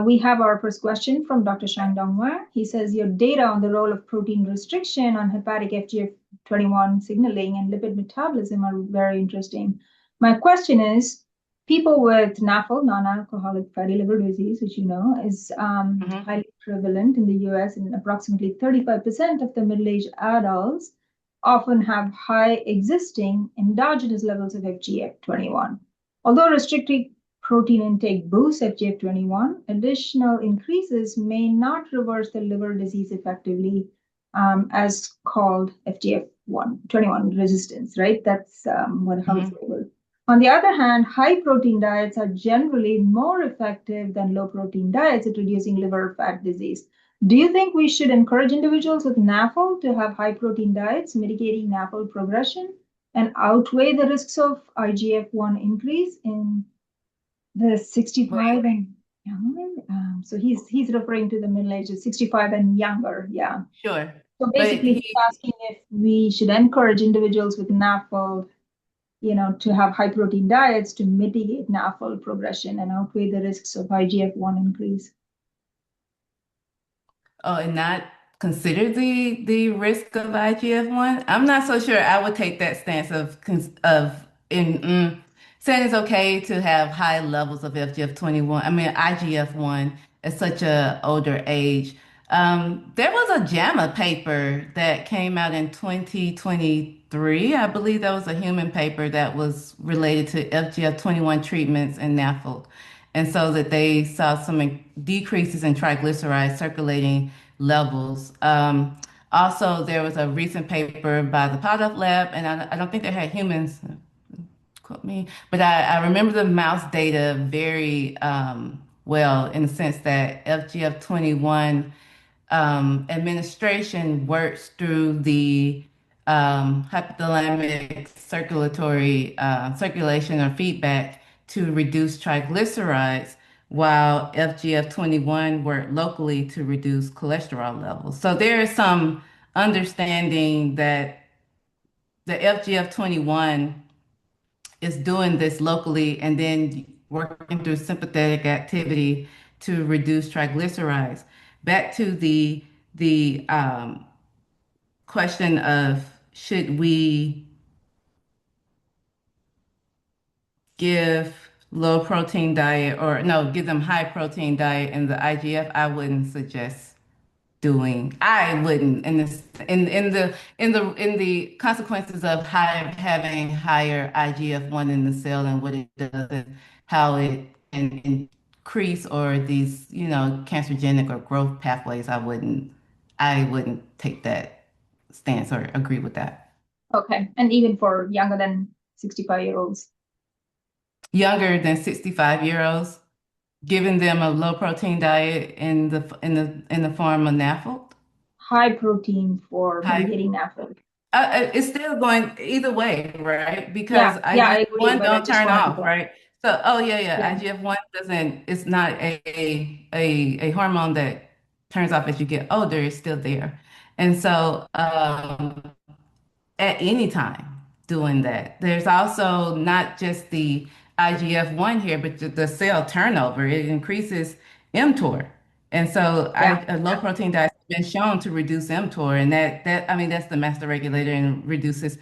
We have our first question from Dr. Shang Dongwa. He says your data on the role of protein restriction on hepatic FGF21 signaling and lipid metabolism are very interesting. My question is, people with NAFL, non-alcoholic fatty liver disease, which is mhm. highly prevalent in the US, and approximately 35% of the middle-aged adults often have high existing endogenous levels of FGF21. Although restricting protein intake boosts FGF21, additional increases may not reverse the liver disease effectively, as called FGF21 resistance, right? That's how it's Mhm. labeled. On the other hand, high protein diets are generally more effective than low protein diets at reducing liver fat disease. Do you think we should encourage individuals with NAFL to have high protein diets, mitigating NAFL progression, and outweigh the risks of IGF-1 increase in the 65 Wait, and younger? So he's referring to the middle ages, 65 and younger. Yeah. sure. So But basically, he's asking if we should encourage individuals with NAFL, to have high protein diets to mitigate NAFL progression and outweigh the risks of IGF-1 increase. Oh, and not consider the risk of IGF-1. I'm not so sure I would take that stance of saying it's okay to have high levels of FGF21. I mean IGF-1 at such a older age. There was a JAMA paper that came out in 2023. I believe that was a human paper that was related to FGF21 treatments and NAFLD. And so that they saw some decreases in triglyceride circulating levels. Also, there was a recent paper by the Podoff Lab, and I don't think they had humans, quote me, but I remember the mouse data very well in the sense that FGF21 administration works through the hypothalamic circulatory circulation or feedback to reduce triglycerides, while FGF21 work locally to reduce cholesterol levels. So there is some understanding that the FGF21 is doing this locally and then working through sympathetic activity to reduce triglycerides. Back to the question of should we give low protein diet or no, give them high protein diet and the IGF, I wouldn't suggest doing. I wouldn't in the consequences of having higher IGF-1 in the cell and what it does and how it can increase or these, cancerogenic or growth pathways, I wouldn't take that stance or agree with that. Okay. And even for younger than 65-year-olds. Younger than 65-year-olds, giving them a low protein diet in the form of NAFLD. High protein for High mitigating NAFLD. It's still going either way, right? Because Yeah, I agree, IGF-1 but I don't just turn wanted to off, go. right? So, oh yeah, yeah, Yeah. IGF-1 doesn't, it's not a hormone that turns off as you get older, it's still there. And so, at any time doing that. There's also not just the IGF-1 here, but the cell turnover. It increases mTOR. And so Yeah. a low protein diet has been shown to reduce mTOR, and that I mean that's the master regulator and reduces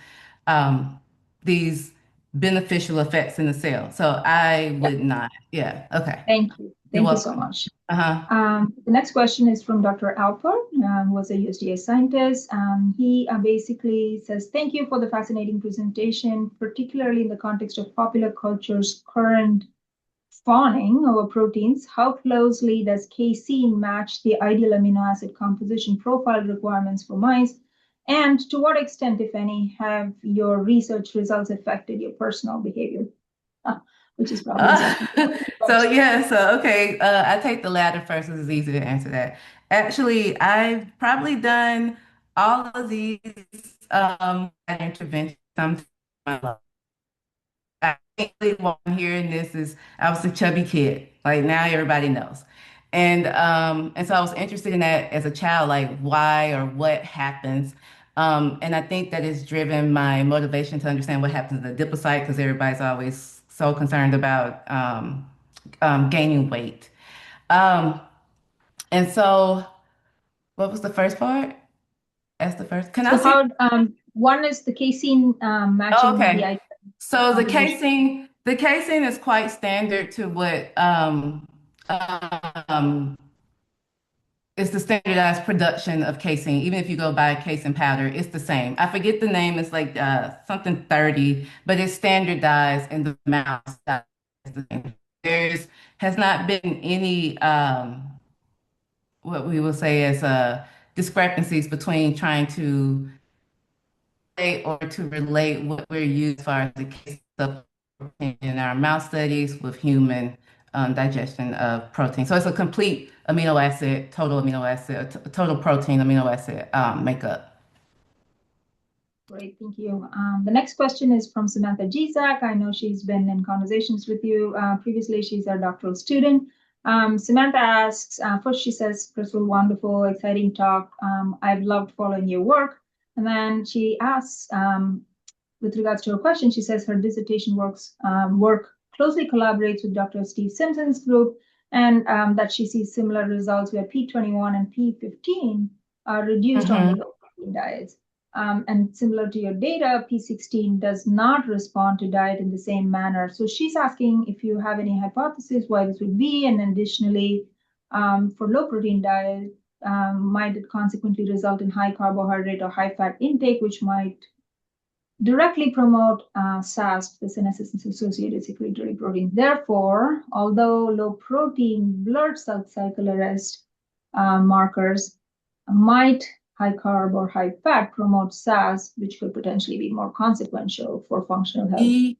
um, these beneficial effects in the cell. So I Yeah. would not. Yeah. Okay. Thank you. You're Thank you so welcome. much. Uh-huh. The next question is from Dr. Alpert, who was a USDA scientist. He basically says, thank you for the fascinating presentation, particularly in the context of popular culture's current fawning over proteins. How closely does casein match the ideal amino acid composition profile requirements for mice? And to what extent, if any, have your research results affected your personal behavior? Ah, which is probably exactly Uh, what so but yeah, so okay, I take the latter first because it's easy to answer that. Actually, I've probably done all of these interventions. I think what I'm hearing this is I was a chubby kid. Like now everybody knows. And so I was interested in that as a child, like why or what happens. And I think that it's driven my motivation to understand what happens in the adipocyte because everybody's always so concerned about gaining weight. Um, and so what was the first part? That's the first. Can I so see? how one is the casein Oh, matching the okay. ideal So composition. the casing is quite standard to what um, is the standardized production of casein. Even if you go buy a casein powder, it's the same. I forget the name. It's like something 30, but it's standardized in the mouse. there's has not been any what we will say as discrepancies between trying to or to relate what we're using as far as the case of protein in our mouse studies with human digestion of protein. So it's a complete amino acid, total amino acid, total protein amino acid makeup. Great, thank you. The next question is from Samantha Gzak. I know she's been in conversations with you previously. She's our doctoral student. Samantha asks, first she says, Crystal, wonderful, exciting talk. I've loved following your work. And then she asks, with regards to her question, she says her dissertation work closely collaborates with Dr. Steve Simpson's group, and that she sees similar results where P21 and P15 are reduced on the Hmm. low protein diets. And similar to your data, P16 does not respond to diet in the same manner. So she's asking if you have any hypothesis why this would be, and additionally, for low protein diet, might it consequently result in high carbohydrate or high fat intake, which might directly promote SASP, the senescence-associated secretory protein. Therefore, although low protein blood cell cycle arrest markers might high carb or high fat promote SAS, which could potentially be more consequential for functional health.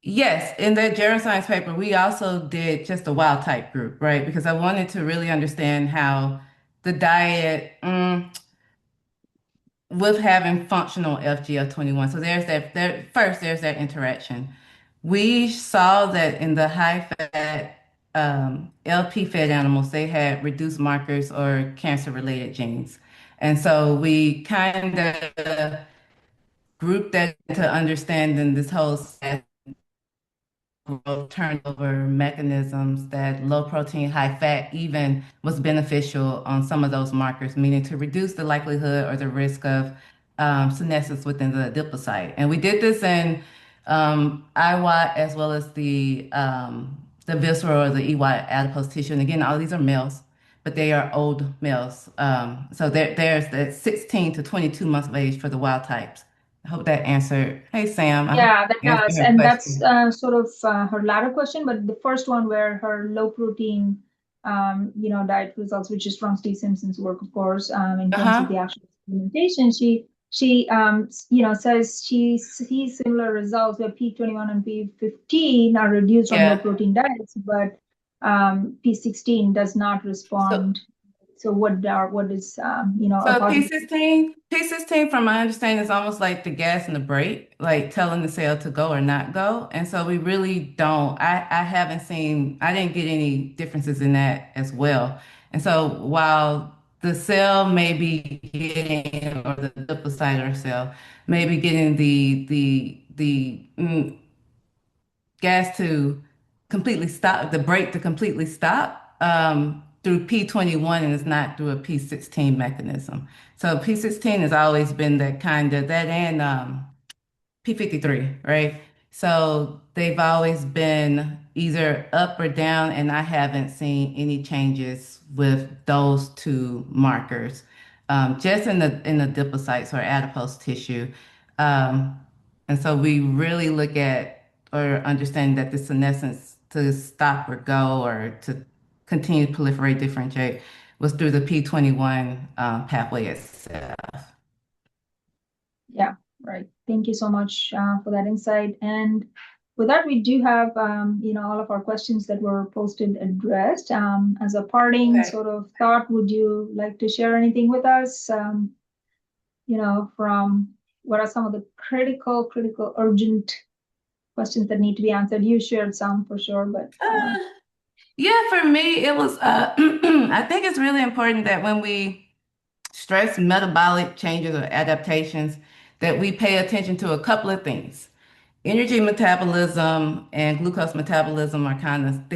Yes, in that geroscience paper, we also did just the wild type group, right? Because I wanted to really understand how the diet, with having functional FGF21. So there's that, there's that interaction. We saw that in the high fat LP fed animals, they had reduced markers or cancer related genes. And so we kind of grouped that into understanding this whole growth turnover mechanisms that low protein, high fat even was beneficial on some of those markers, meaning to reduce the likelihood or the risk of senescence within the adipocyte. And we did this in IWAT as well as the visceral or the EY adipose tissue. And again, all these are males, but they are old males. So there's the 16 to 22 months of age for the wild types. I hope that answered. Hey, Sam, I hope Yeah, that I answered does. her And that's question. sort of her latter question, but the first one where her low protein, diet results, which is from Steve Simpson's work, of course, in terms of the Uh-huh. actual implementation, says she sees similar results where P21 and P15 are reduced on low Yeah. protein diets, but P16 does not So respond. So what is, a so positive? P16 from my understanding is almost like the gas and the brake, like telling the cell to go or not go. And so we really don't, I haven't seen, I didn't get any differences in that as well. And so while the cell may be getting, or the lipocyte cell may be getting the gas to completely stop, the brake to completely stop through P21 and it's not through a P16 mechanism. So P16 has always been that kind of that and P53, right? So they've always been either up or down, and I haven't seen any changes with those two markers, just in the adipocytes or adipose tissue. Um, and so we really look at or understand that the senescence to stop or go or to continue to proliferate, differentiate was through the P21 pathway itself. Yeah, right. Thank you so much for that insight. And with that, we do have, all of our questions that were posted addressed. As a parting Okay. sort of thought, would you like to share anything with us? From what are some of the critical, urgent questions that need to be answered? You shared some for sure, but Yeah, for me, it was, I think it's really important that when we stress metabolic changes or adaptations, that we pay attention to a couple of things. Energy metabolism and glucose metabolism are kind of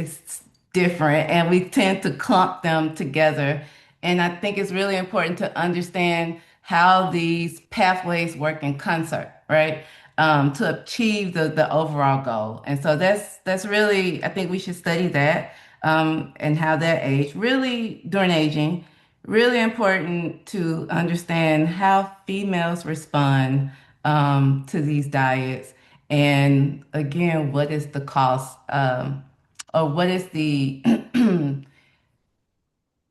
different, and we tend to clump them together. And I think it's really important to understand how these pathways work in concert, right? To achieve the overall goal. And so that's really, I think we should study that and how that age, really during aging, really important to understand how females respond to these diets and again, what is the cost? or what is the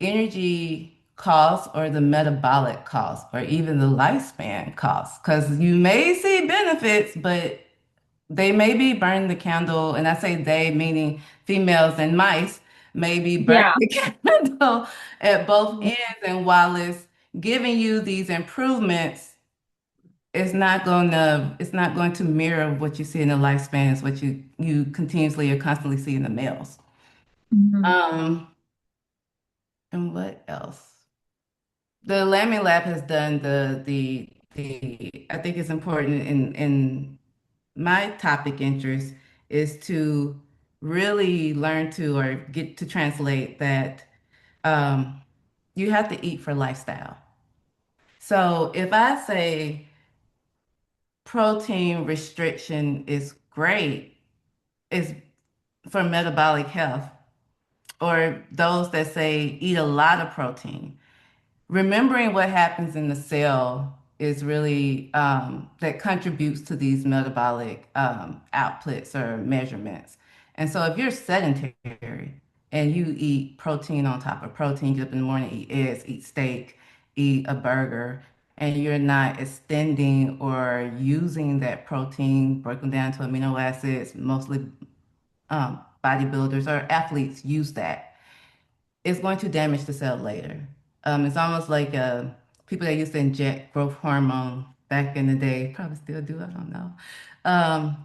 energy cost or the metabolic cost or even the lifespan cost? Because you may see benefits, but they may be burning the candle, and I say they, meaning females and mice, may be burning Yeah. the candle at both ends. And while it's giving you these improvements, it's not going to mirror what you see in the lifespans, what you continuously or constantly see in the males. Mhm. Um, and what else? The Lambing Lab has done the I think it's important in my topic interest is to really learn to or get to translate that um, you have to eat for lifestyle. So if I say protein restriction is great, is for metabolic health, or those that say eat a lot of protein, remembering what happens in the cell is really that contributes to these metabolic outputs or measurements. And so if you're sedentary and you eat protein on top of protein, get up in the morning, eat eggs, eat steak, eat a burger, and you're not extending or using that protein broken down to amino acids, mostly bodybuilders or athletes use that, it's going to damage the cell later. It's almost like people that used to inject growth hormone back in the day, probably still do, I don't know.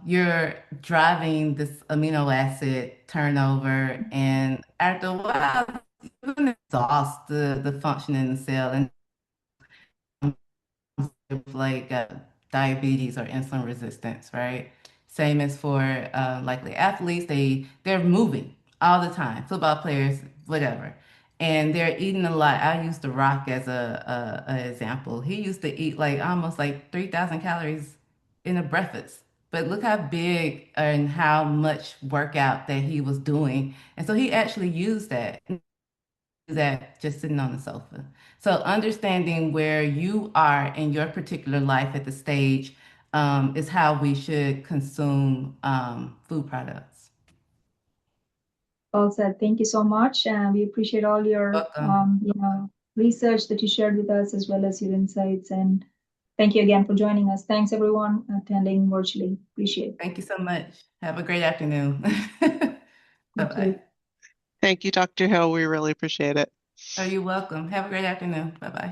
You're driving this amino acid turnover, and after a while, you're going to exhaust the function in the cell. And like diabetes or insulin resistance, right? Same as for likely athletes, they're moving all the time, football players, whatever, and they're eating a lot. I use The Rock as a example. He used to eat like almost like 3,000 calories in a breakfast. But look how big and how much workout that he was doing. And so he actually used that just sitting on the sofa. So understanding where you are in your particular life at the stage is how we should consume food products. Well said. Thank you so much. And we appreciate all your, Welcome. research that you shared with us as well as your insights. And thank you again for joining us. Thanks everyone attending virtually. Appreciate it. Thank you so much. Have a great afternoon. You Bye-bye. too. Thank you, Dr. Hill. We really appreciate it. Oh, you're welcome. Have a great afternoon. Bye-bye.